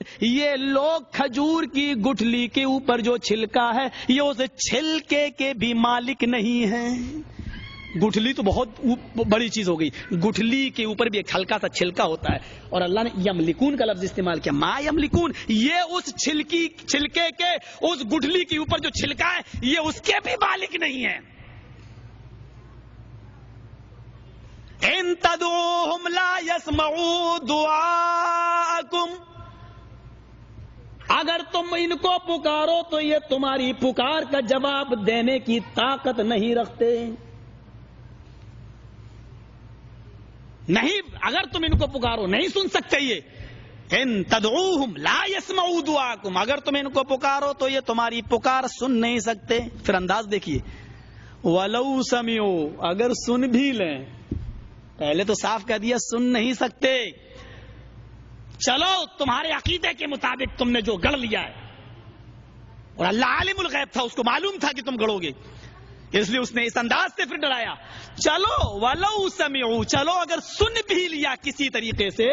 یہ لوگ کھجور کی گٹھلی کے اوپر جو چھلکا ہے یہ اس چھلکے کے بھی مالک نہیں ہیں. گٹھلی تو بہت بڑی چیز ہو گئی, گٹھلی کے اوپر بھی ایک ہلکا سا چھلکا ہوتا ہے, اور اللہ نے یملکون کا لفظ استعمال کیا. ما یملکون, یہ اس چھلکے کے اس گٹھلی کے اوپر جو چھلکا ہے یہ اس کے بھی مالک نہیں ہے. ان تدعوہم لا يسمعوا دعاءکم, اگر تم ان کو پکارو تو یہ تمہاری پکار کا جواب دینے کی طاقت نہیں رکھتے. نہیں, اگر تم ان کو پکارو نہیں سن سکتے. یہ ان تدعوہم لا يسمعوا دعاءکم, اگر تم ان کو پکارو تو یہ تمہاری پکار سن نہیں سکتے. پھر انداز دیکھیے, وَلَوْ سَمِعُوا, اگر سن بھی لیں. پہلے تو صاف کہہ دیا سن نہیں سکتے. چلو تمہارے عقیدے کے مطابق تم نے جو گڑھ لیا ہے, اور اللہ عالم الغیب تھا, اس کو معلوم تھا کہ تم گڑھو گے, اس لیے اس نے اس انداز سے پھر ڈرایا. چلو وَلَوْ سَمِعُوا, چلو اگر سن بھی لیا کسی طریقے سے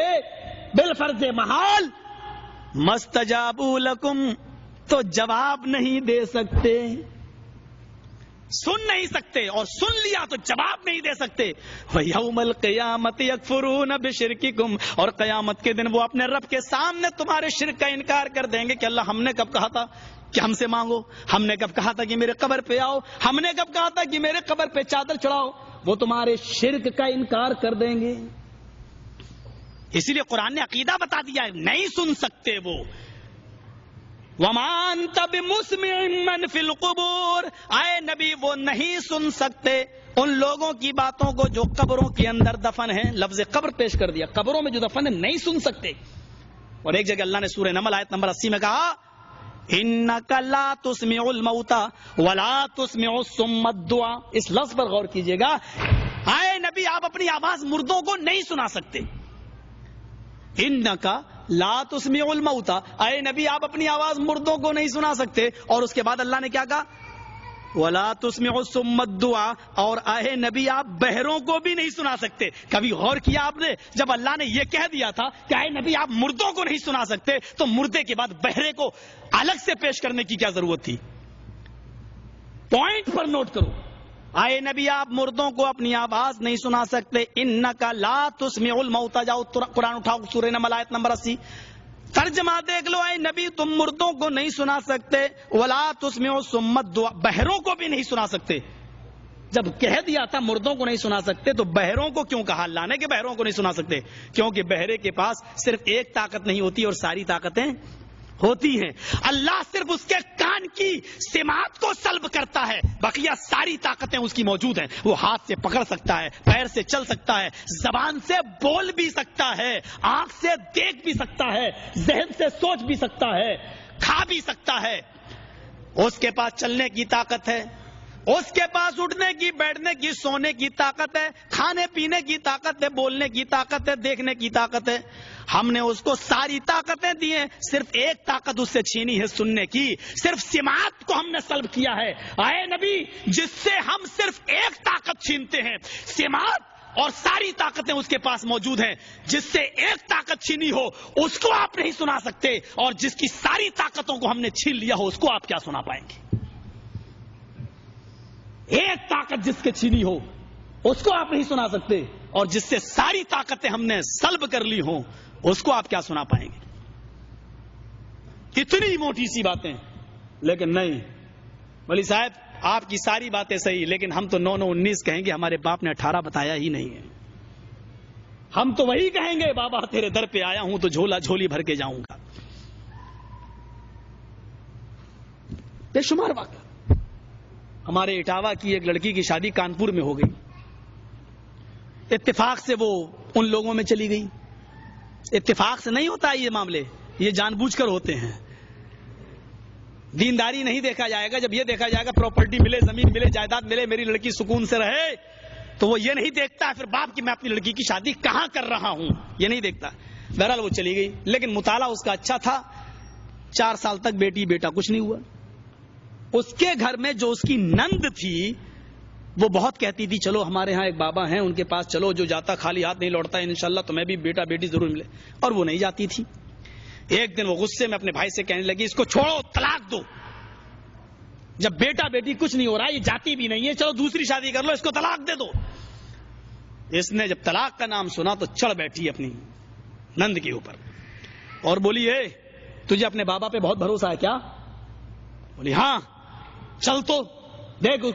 بالفرض محال, مَسْتَجَابُوا لَكُمْ, تو جواب نہیں دے سکتے. سن نہیں سکتے, اور سن لیا تو جواب نہیں دے سکتے. وَيَوْمَ الْقِيَامَةِ يَكْفُرُونَ بِشِرْكِكُمْ, اور قیامت کے دن وہ اپنے رب کے سامنے تمہارے شرک کا انکار کر دیں گے کہ اللہ ہم نے کب کہا تھا کہ ہم سے مانگو, ہم نے کب کہا تھا کہ میرے قبر پہ آؤ, ہم نے کب کہا تھا کہ میرے قبر پہ چادر چڑھاؤ. وہ تمہارے شرک کا انکار کر دیں گے. اسی لیے قرآن نے عقیدہ بتا دیا ہے, نہیں سن سکتے وہ. وَمَا أَنْتَ بِمُسْمِعٍ مَّن فِي الْقُبُورِ, اے نبی وہ نہیں سن سکتے ان لوگوں کی باتوں کو جو قبروں کے اندر دفن ہیں. لفظ قبر پیش کر دیا, قبروں میں جو دفن ہے نہیں سن سکتے. اور ایک جگہ اللہ نے سورہ نمل آیت نمبر 80 میں کہا, إِنَّكَ لَا تُسْمِعُ الْمَوْتَى وَلَا تُسْمِعُ الصُّمَّ الدُّعَاءَ. اس لفظ پر غور کیجئے گا, اے نبی آپ اپنی آواز مردوں کو نہیں سنا سکتے. إِنَّكَ لا تسمع الموتى, اے نبی آپ اپنی آواز مردوں کو نہیں سنا سکتے. اور اس کے بعد اللہ نے کیا کہا, ولا تسمع الصم الدعاء, اور اے نبی آپ بہروں کو بھی نہیں سنا سکتے. کبھی غور کیا آپ نے, جب اللہ نے یہ کہہ دیا تھا کہ اے نبی آپ مردوں کو نہیں سنا سکتے, تو مردے کے بعد بہرے کو الگ سے پیش کرنے کی کیا ضرورت تھی؟ پوائنٹ پر نوٹ کرو, اے نبی آپ مردوں کو اپنی آواز نہیں سنا سکتے. انک لا تسمع الموتى, جاؤ قرآن اٹھاؤ سورہ نمل آیت نمبر 80, ترجمہ دیکھ لو, اے نبی تم مردوں کو نہیں سنا سکتے. ولا تسمع الصم الدعاء, بہروں کو بھی نہیں سنا سکتے. جب کہہ دیا تھا مردوں کو نہیں سنا سکتے تو بہروں کو کیوں کہا اللہ نے کہ بہروں کو نہیں سنا سکتے؟ کیونکہ بہرے کے پاس صرف ایک طاقت نہیں ہوتی اور ساری طاقتیں ہوتی ہیں. اللہ صرف اس کے کان کی سماعت کو سلب کرتا ہے, بقیہ ساری طاقتیں اس کی موجود ہیں. وہ ہاتھ سے پکڑ سکتا ہے, پیر سے چل سکتا ہے, زبان سے بول بھی سکتا ہے, آنکھ سے دیکھ بھی سکتا ہے, ذہن سے سوچ بھی سکتا ہے, کھا بھی سکتا ہے. اس کے پاس چلنے کی طاقت ہے, اس کے پاس اٹھنے کی, بیٹھنے کی, سونے کی طاقت ہے, کھانے پینے کی طاقت ہے, بولنے کی طاقت ہے, دیکھنے کی طاقت ہے. ہم نے اس کو ساری طاقتیں دی ہیں, صرف ایک طاقت اس سے چھینی ہے, سننے کی. صرف سماعت کو ہم نے سلب کیا ہے. اے نبی جس سے ہم صرف ایک طاقت چھینتے ہیں, سماعت, اور ساری طاقتیں اس کے پاس موجود ہیں. جس سے ایک طاقت چھینی ہو اس کو آپ نہیں سنا سکتے, اور جس کی ساری طاقتوں کو ہم نے چھین لیا ہو اس کو آپ کیا سنا پائیں گے؟ ایک طاقت جس کے چھینی ہو اس کو آپ نہیں سنا سکتے, اور جس سے ساری طاقتیں ہم نے سلب کر لی ہوں اس کو آپ کیا سنا پائیں گے؟ اتنی موٹی سی باتیں. لیکن نہیں, ولی صاحب آپ کی ساری باتیں صحیح, لیکن ہم تو 9 9 19 کہیں گے, ہمارے باپ نے 18 بتایا ہی نہیں ہے. ہم تو وہی کہیں گے, بابا تیرے در پہ آیا ہوں تو جھولا جھولی بھر کے جاؤں گا. بے شمار واقعہ. ہمارے اٹاوا کی ایک لڑکی کی شادی کانپور میں ہو گئی. اتفاق سے وہ ان لوگوں میں چلی گئی. اتفاق سے نہیں ہوتا یہ معاملے, یہ جان بوجھ کر ہوتے ہیں. دینداری نہیں دیکھا جائے گا, جب یہ دیکھا جائے گا پراپرٹی ملے, زمین ملے, جائیداد ملے, میری لڑکی سکون سے رہے, تو وہ یہ نہیں دیکھتا ہے پھر باپ کی میں اپنی لڑکی کی شادی کہاں کر رہا ہوں, یہ نہیں دیکھتا. بہرحال وہ چلی گئی, لیکن مطالعہ اس کا اچھا تھا. 4 سال تک بیٹی بیٹا کچھ نہیں ہوا. اس کے گھر میں جو اس کی نند تھی وہ بہت کہتی تھی چلو ہمارے ہاں ایک بابا ہیں ان کے پاس چلو, جو جاتا خالی ہاتھ نہیں لوٹتا, انشاءاللہ تمہیں بھی بیٹا بیٹی ضرور ملے. اور وہ نہیں جاتی تھی. ایک دن وہ غصے میں اپنے بھائی سے کہنے لگی اس کو چھوڑو, طلاق دو. جب بیٹا بیٹی کچھ نہیں ہو رہا, یہ جاتی بھی نہیں ہے, چلو دوسری شادی کر لو, اس کو طلاق دے دو. اس نے جب طلاق کا نام سنا تو چڑھ بیٹھی اپنی نند کے اوپر اور بولی اے تجھے اپنے بابا پہ بہت بھروسہ ہے کیا؟ بولی ہاں. چل تو دیکھ,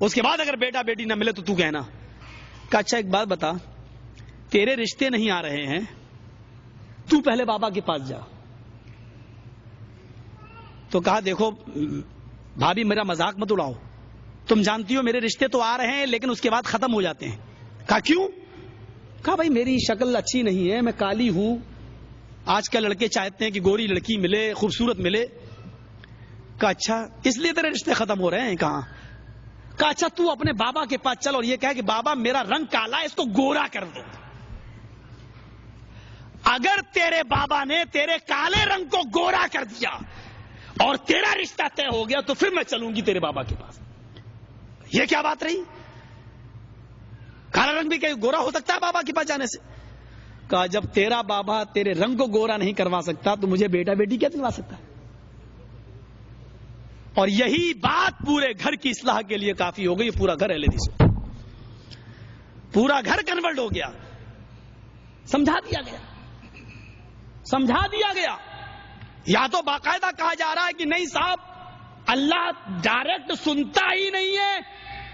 اس کے بعد اگر بیٹا بیٹی نہ ملے تو کہنا. کہا اچھا ایک بات بتا, تیرے رشتے نہیں آ رہے ہیں, تو پہلے بابا کے پاس جا. تو کہا دیکھو بھابھی میرا مذاق مت اڑاؤ, تم جانتی ہو میرے رشتے تو آ رہے ہیں لیکن اس کے بعد ختم ہو جاتے ہیں. کہا کیوں؟ کہا بھائی میری شکل اچھی نہیں ہے, میں کالی ہوں, آج کل لڑکے چاہتے ہیں کہ گوری لڑکی ملے, خوبصورت ملے. کہا اچھا اس لیے تیرے رشتے ختم ہو رہے ہیں؟ کہاں. کہا اچھا تو اپنے بابا کے پاس چل اور یہ کہے کہ بابا میرا رنگ کالا ہے, اس کو گورا کر دو. اگر تیرے بابا نے تیرے کالے رنگ کو گورا کر دیا اور تیرا رشتہ طے ہو گیا تو پھر میں چلوں گی تیرے بابا کے پاس. یہ کیا بات رہی؟ کالا رنگ بھی کہ گورا ہو سکتا ہے بابا کے پاس جانے سے؟ کہا جب تیرا بابا تیرے رنگ کو گورا نہیں کروا سکتا تو مجھے بیٹا بیٹی کیا دلوا سکتا ہے؟ اور یہی بات پورے گھر کی اصلاح کے لیے کافی ہو گئی. پورا گھر اہل حدیث, پورا گھر کنورٹ ہو گیا. سمجھا دیا گیا. یا تو باقاعدہ کہا جا رہا ہے کہ نہیں صاحب اللہ ڈائریکٹ سنتا ہی نہیں ہے,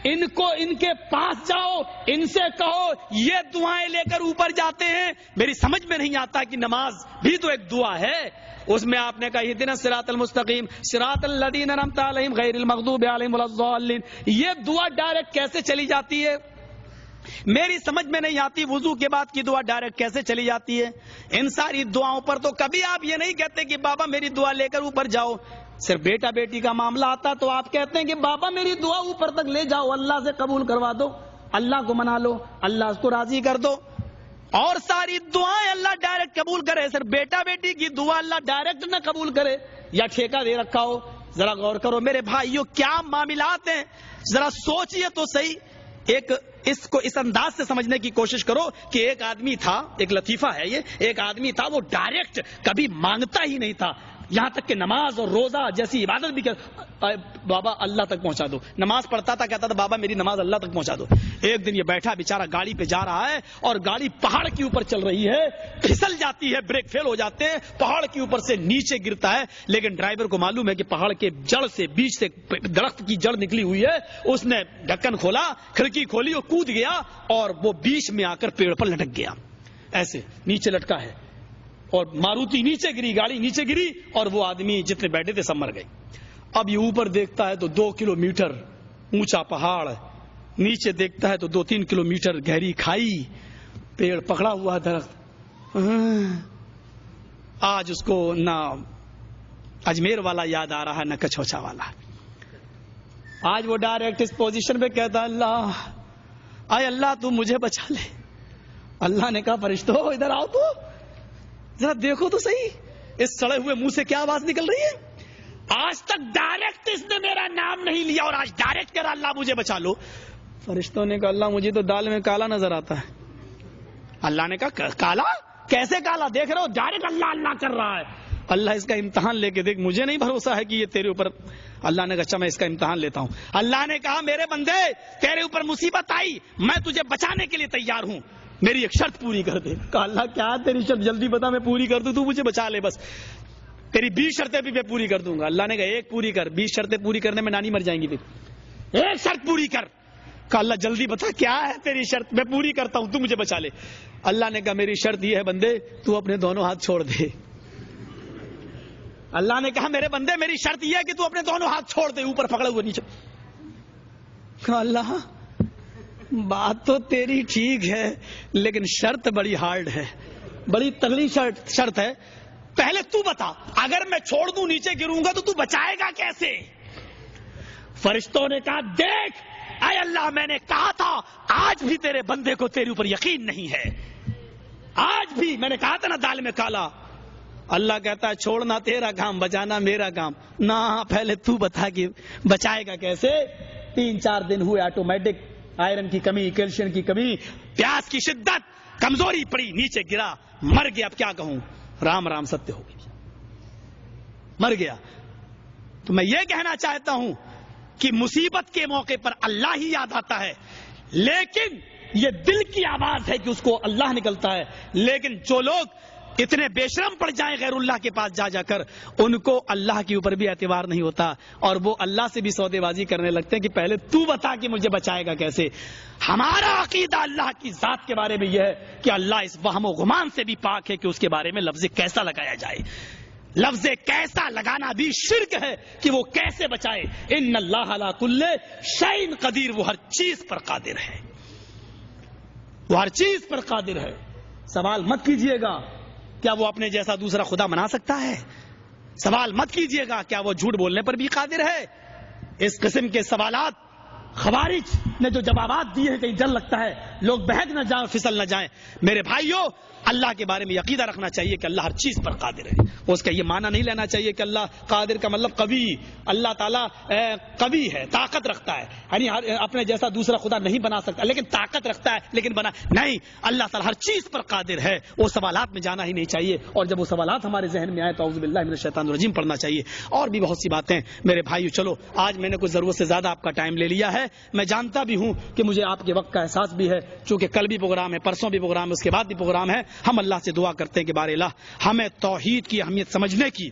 ان کے پاس جاؤ, ان سے کہو, یہ دعائیں لے کر اوپر جاتے ہیں. میری سمجھ میں نہیں آتا کہ نماز بھی تو ایک دعا ہے, اس میں آپ نے کہا اہدنا الصراط المستقیم صراط الذین انعمت علیہم غیر المغضوب علیہم ولا الضالین, یہ دعا ڈائریکٹ کیسے چلی جاتی ہے؟ میری سمجھ میں نہیں آتی. وضو کے بعد کی دعا ڈائریکٹ کیسے چلی جاتی ہے؟ ان ساری دعاؤں پر تو کبھی آپ یہ نہیں کہتے کہ بابا میری دعا لے کر اوپر جاؤ. صرف بیٹا بیٹی کا معاملہ آتا تو آپ کہتے ہیں کہ بابا میری دعا اوپر تک لے جاؤ, اللہ سے قبول کروا دو, اللہ کو منا لو, اللہ اس کو راضی کر دو. اور ساری دعائیں اللہ ڈائریکٹ قبول کرے, صرف بیٹا بیٹی کی دعا اللہ ڈائریکٹ نہ قبول کرے, یا ٹھیکہ دے رکھا ہو. ذرا غور کرو میرے بھائیو, کیا معاملات ہیں, ذرا سوچئے تو صحیح. اس کو اس انداز سے سمجھنے کی کوشش کرو کہ ایک آدمی تھا, ایک لطیفہ ہے یہ, ایک آدمی تھا وہ ڈائریکٹ کبھی مانگتا ہی نہیں تھا, یہاں تک کہ نماز اور روزہ جیسی عبادت بھی بابا اللہ تک پہنچا دو. نماز پڑھتا تھا, کہتا تھا بابا میری نماز اللہ تک پہنچا دو. ایک دن یہ بیٹھا بیچارہ گاڑی پہ جا رہا ہے اور گاڑی پہاڑ کے اوپر چل رہی ہے, پھسل جاتی ہے, بریک فیل ہو جاتے ہیں, پہاڑ کے اوپر سے نیچے گرتا ہے. لیکن ڈرائیور کو معلوم ہے کہ پہاڑ کے جڑ سے, بیچ سے درخت کی جڑ نکلی ہوئی ہے. اس نے ڈھکن کھولا, کھڑکی کھولی اور کود گیا اور وہ بیچ میں آ کر پیڑ پر لٹک گیا, ایسے نیچے لٹکا ہے. اور ماروتی نیچے گری, گاڑی نیچے گری اور وہ آدمی جتنے بیٹھے تھے سب مر گئے. اب یہ اوپر دیکھتا ہے تو 2 کلومیٹر اونچا پہاڑ, نیچے دیکھتا ہے تو 2-3 کلومیٹر گہری کھائی, پیڑ پکڑا ہوا درخت. آج اس کو نہ اجمیر والا یاد آ رہا ہے نہ کچھوچا والا. آج وہ ڈائریکٹ اس پوزیشن پہ کہتا اللہ اے اللہ تو مجھے بچا لے. اللہ نے کہا فرشتوں ادھر آؤ, تو ذرا دیکھو تو صحیح اس سڑے ہوئے منہ سے کیا آواز نکل رہی ہے. آج تک ڈائریکٹ اس نے میرا نام نہیں لیا اور آج ڈائریکٹ کہہ رہا اللہ مجھے بچا لو. فرشتوں نے کہا اللہ مجھے تو دال میں کالا نظر آتا ہے. اللہ نے کہا کالا کیسے کالا, دیکھ رہے ہو ڈائریکٹ اللہ اللہ کر رہا ہے. اللہ اس کا امتحان لے کے دیکھ, مجھے نہیں بھروسہ ہے کہ یہ تیرے اوپر. اللہ نے کہا اچھا میں اس کا امتحان لیتا ہوں. اللہ نے کہا میرے بندے تیرے اوپر مصیبت آئی, میں تجھے بچانے کے لیے تیار ہوں, میری ایک شرط پوری کر دے. کہا اللہ کیا تیری شرط, جلدی بتا میں پوری کر دوں, تو مجھے بچا لے بس. تیری 20 شرطیں بھی میں پوری کر دوں گا. اللہ نے کہا ایک پوری کر, 20 شرطیں پوری کرنے میں نانی مر جائیں گی, پھر ایک شرط پوری کر. کہا اللہ جلدی بتا کیا ہے تیری شرط, میں پوری کرتا ہوں, تو مجھے بچا لے. اللہ نے کہا میری شرط یہ ہے بندے تو اپنے دونوں ہاتھ چھوڑ دے. اللہ نے کہا میرے بندے میری شرط یہ ہے کہ تو اپنے دونوں ہاتھ چھوڑ دے, اوپر پکڑے ہوئے نیچے. کہا اللہ بات تو تیری ٹھیک ہے لیکن شرط بڑی ہارڈ ہے, بڑی تگڑی شرط ہے. پہلے تو بتا اگر میں چھوڑ دوں نیچے گروں گا تو بچائے گا کیسے؟ فرشتوں نے کہا دیکھ اے اللہ میں نے کہا تھا آج بھی تیرے بندے کو تیرے اوپر یقین نہیں ہے, آج بھی میں نے کہا تھا نا دال میں کالا. اللہ کہتا ہے چھوڑنا تیرا کام, بچانا میرا کام. نہ پہلے تو بتا کہ بچائے گا کیسے. 3-4 دن ہوئے, آٹومیٹک آئرن کی کمی, کیلشیم کی کمی, پیاس کی شدت, کمزوری پڑی, نیچے گرا, مر گیا. اب کیا کہوں, رام رام ستیہ ہو گئی، مر گیا۔ تو میں یہ کہنا چاہتا ہوں کہ مصیبت کے موقع پر اللہ ہی یاد آتا ہے، لیکن یہ دل کی آواز ہے کہ اس کو اللہ نکلتا ہے۔ لیکن جو لوگ اتنے بے شرم پڑ جائیں غیر اللہ کے پاس جا جا کر، ان کو اللہ کے اوپر بھی اعتبار نہیں ہوتا، اور وہ اللہ سے بھی سودے بازی کرنے لگتے ہیں کہ پہلے تو بتا کہ مجھے بچائے گا کیسے۔ ہمارا عقیدہ اللہ کی ذات کے بارے میں یہ ہے کہ اللہ اس وہم و گمان سے بھی پاک ہے کہ اس کے بارے میں لفظ کیسا لگایا جائے۔ لفظ کیسا لگانا بھی شرک ہے کہ وہ کیسے بچائے۔ ان اللہ علی کل شیء قدیر، وہ ہر چیز پر قادر ہے، وہ ہر چیز پر قادر ہے۔ سوال مت کیجئے گا کیا وہ اپنے جیسا دوسرا خدا بنا سکتا ہے؟ سوال مت کیجئے گا کیا وہ جھوٹ بولنے پر بھی قادر ہے؟ اس قسم کے سوالات خوارج نے جو جوابات دیے ہیں کہیں ڈر لگتا ہے لوگ بہک نہ جائیں، پھسل نہ جائیں۔ میرے بھائیوں، اللہ کے بارے میں عقیدہ رکھنا چاہیے کہ اللہ ہر چیز پر قادر ہے۔ اس کا یہ معنی نہیں لینا چاہیے کہ اللہ قادر کا مطلب قوی، اللہ تعالیٰ قوی ہے، طاقت رکھتا ہے، یعنی اپنے جیسا دوسرا خدا نہیں بنا سکتا لیکن طاقت رکھتا ہے لیکن بنا نہیں۔ اللہ تعالیٰ ہر چیز پر قادر ہے، وہ سوالات میں جانا ہی نہیں چاہیے، اور جب وہ سوالات ہمارے ذہن میں آئے تو اعوذ باللہ من الشیطان الرجیم پڑھنا چاہیے۔ اور بھی بہت سی باتیں میرے بھائیو، چلو آج میں نے کچھ ضرورت سے زیادہ آپ کا ٹائم لے لیا ہے، میں جانتا بھی ہوں کہ مجھے آپ کے وقت کا احساس بھی ہے، چونکہ کل بھی پروگرام ہے، پرسوں بھی پروگرام ہے، اس کے بعد بھی پروگرام ہے۔ ہم اللہ سے دعا کرتے ہیں کہ بار الہ ہمیں توحید کی اہمیت سمجھنے کی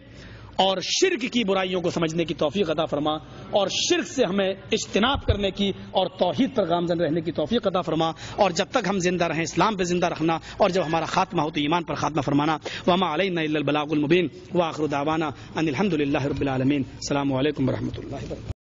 اور شرک کی برائیوں کو سمجھنے کی توفیق عطا فرما، اور شرک سے ہمیں اجتناب کرنے کی اور توحید پر گامزن رہنے کی توفیق عطا فرما، اور جب تک ہم زندہ رہیں اسلام پہ زندہ رکھنا، اور جب ہمارا خاتمہ ہو تو ایمان پر خاتمہ فرمانا۔ وما علینا الا البلاغ المبین، وآخر دعوانا ان الحمد للہ رب العالمین۔ السلام علیکم ورحمۃ اللہ وبرکاتہ۔